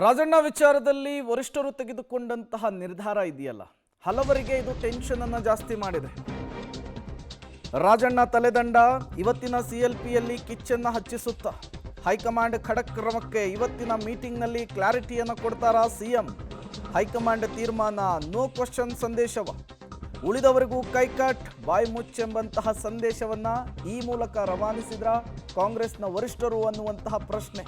ರಾಜಣ್ಣ ವಿಚಾರದಲ್ಲಿ ವರಿಷ್ಠರು ತೆಗೆದುಕೊಂಡಂತಹ ನಿರ್ಧಾರ ಇದೆಯಲ್ಲ, ಹಲವರಿಗೆ ಇದು ಟೆನ್ಷನ್ ಅನ್ನು ಜಾಸ್ತಿ ಮಾಡಿದೆ. ರಾಜಣ್ಣ ತಲೆದಂಡ ಇವತ್ತಿನ ಸಿಎಲ್ಪಿಯಲ್ಲಿ ಕಿಚ್ಚನ್ನ ಹಚ್ಚಿಸುತ್ತ ಹೈಕಮಾಂಡ್ ಖಡಕ್ ಕ್ರಮಕ್ಕೆ ಇವತ್ತಿನ ಮೀಟಿಂಗ್ನಲ್ಲಿ ಕ್ಲಾರಿಟಿಯನ್ನು ಕೊಡ್ತಾರಾ ಸಿಎಂ? ಹೈಕಮಾಂಡ್ ತೀರ್ಮಾನ ನೋ ಕ್ವಶನ್ ಸಂದೇಶವ, ಉಳಿದವರಿಗೂ ಕೈಕಟ್ ಬಾಯಿ ಮುಚ್ಚೆಂಬಂತಹ ಸಂದೇಶವನ್ನ ಈ ಮೂಲಕ ರವಾನಿಸಿದ್ರ ಕಾಂಗ್ರೆಸ್ನ ವರಿಷ್ಠರು ಅನ್ನುವಂತಹ ಪ್ರಶ್ನೆ,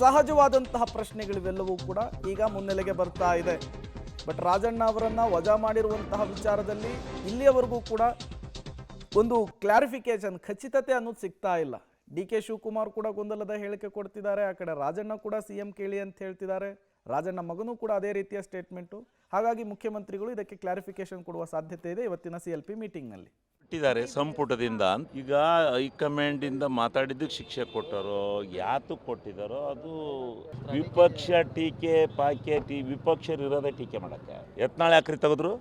ಸಹಜವಾದಂತಹ ಪ್ರಶ್ನೆಗಳಿವೆಲ್ಲವೂ ಕೂಡ ಈಗ ಮುನ್ನೆಲೆಗೆ ಬರ್ತಾ ಇದೆ. ಬಟ್ ರಾಜಣ್ಣ ಅವರನ್ನ ವಜಾ ಮಾಡಿರುವಂತಹ ವಿಚಾರದಲ್ಲಿ ಇಲ್ಲಿಯವರೆಗೂ ಕೂಡ ಒಂದು ಕ್ಲಾರಿಫಿಕೇಶನ್, ಖಚಿತತೆ ಅನ್ನೋದು ಸಿಗ್ತಾ ಇಲ್ಲ. ಡಿ ಕೆ ಶಿವಕುಮಾರ್ ಕೂಡ ಗೊಂದಲದ ಹೇಳಿಕೆ ಕೊಡ್ತಿದ್ದಾರೆ, ಆ ಕಡೆ ರಾಜಣ್ಣ ಕೂಡ ಸಿಎಂ ಕೇಳಿ ಅಂತ ಹೇಳ್ತಿದ್ದಾರೆ, ರಾಜಣ್ಣ ಮಗನೂ ಕೂಡ ಅದೇ ರೀತಿಯ ಸ್ಟೇಟ್ಮೆಂಟು. ಹಾಗಾಗಿ ಮುಖ್ಯಮಂತ್ರಿಗಳು ಇದಕ್ಕೆ ಕ್ಲಾರಿಫಿಕೇಶನ್ ಕೊಡುವ ಸಾಧ್ಯತೆ ಇದೆ ಇವತ್ತಿನ ಸಿಎಲ್ಪಿ ಮೀಟಿಂಗ್ನಲ್ಲಿ. ಬಿಟ್ಟಿದ್ದಾರೆ ಸಂಪುಟದಿಂದ. ಈಗ ಹೈಕಮಾಂಡಿಂದ ಮಾತಾಡಿದ್ದಕ್ಕೆ ಶಿಕ್ಷೆ ಕೊಟ್ಟರು, ಯಾತು ಕೊಟ್ಟಿದ್ದಾರೋ ಅದು ವಿಪಕ್ಷ ಟೀಕೆ ಪಾಕೆ ವಿಪಕ್ಷರಿರೋದೇ ಟೀಕೆ ಮಾಡೋಕ್ಕೆ. ಯತ್ನಾಳ್ ಯಾಕ್ರಿ ತೆಗೆದ್ರು?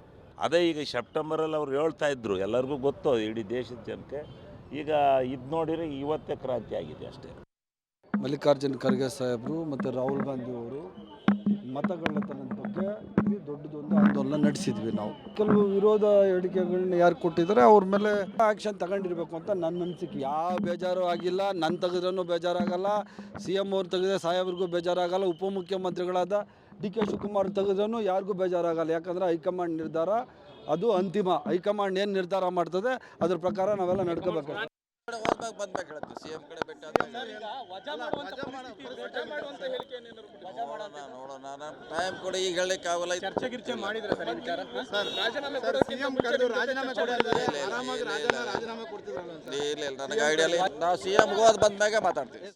ಅದೇ ಈಗ ಸೆಪ್ಟೆಂಬರಲ್ಲಿ ಅವ್ರು ಹೇಳ್ತಾ ಇದ್ರು, ಎಲ್ಲರಿಗೂ ಗೊತ್ತು ಇಡೀ ದೇಶದ ಜನಕ್ಕೆ. ಈಗ ಇದು ನೋಡಿದರೆ ಇವತ್ತೇ ಕ್ರಾಂತಿ ಆಗಿದೆ ಅಷ್ಟೇ. ಮಲ್ಲಿಕಾರ್ಜುನ್ ಖರ್ಗೆ ಸಾಹೇಬರು ಮತ್ತು ರಾಹುಲ್ ಗಾಂಧಿ ಅವರು ಮತಗಳ್ಳತನದ ಬಗ್ಗೆ ದೊಡ್ಡದೊಂದು ಆಂದೋಲನ ನಡೆಸಿದ್ವಿ. ನಾವು ಕೆಲವು ವಿರೋಧ ಹೇಳಿಕೆಗಳನ್ನ ಯಾರು ಕೊಟ್ಟಿದ್ದಾರೆ ಅವ್ರ ಮೇಲೆ ಆ್ಯಕ್ಷನ್ ತಗೊಂಡಿರ್ಬೇಕು ಅಂತ ನನ್ನ ಅನಿಸಿಕೆ. ಯಾವ ಬೇಜಾರು ಆಗಿಲ್ಲ, ನನ್ನ ತೆಗೆದ್ರೂ ಬೇಜಾರಾಗಲ್ಲ, ಸಿ ಎಂ ಅವ್ರು ತೆಗೆದ್ರೆ ಸಾಹೇಬ್ರಿಗೂ ಬೇಜಾರಾಗಲ್ಲ, ಉಪಮುಖ್ಯಮಂತ್ರಿಗಳಾದ ಡಿ ಕೆ ಶಿವಕುಮಾರ್ ತೆಗೆದ್ರೂ ಯಾರಿಗೂ ಬೇಜಾರಾಗಲ್ಲ. ಯಾಕಂದರೆ ಹೈಕಮಾಂಡ್ ನಿರ್ಧಾರ ಅದು ಅಂತಿಮ. ಹೈಕಮಾಂಡ್ ಏನು ನಿರ್ಧಾರ ಮಾಡ್ತದೆ ಅದ್ರ ಪ್ರಕಾರ ನಾವೆಲ್ಲ ನಡ್ಕೋಬೇಕು. ಟೈಮ್ ಕೊಡಿ, ಈಗ ಹೇಳಲಿಕ್ಕೆ ಆಗಲ್ಲ. ಇಲ್ಲ, ನನಗೆ ಐಡಿಯಾ ಇಲ್ಲ. ನಾವು ಸಿಎಂ ಹೋದ್ ಬಂದಾಗ ಮಾತಾಡ್ತೀವಿ.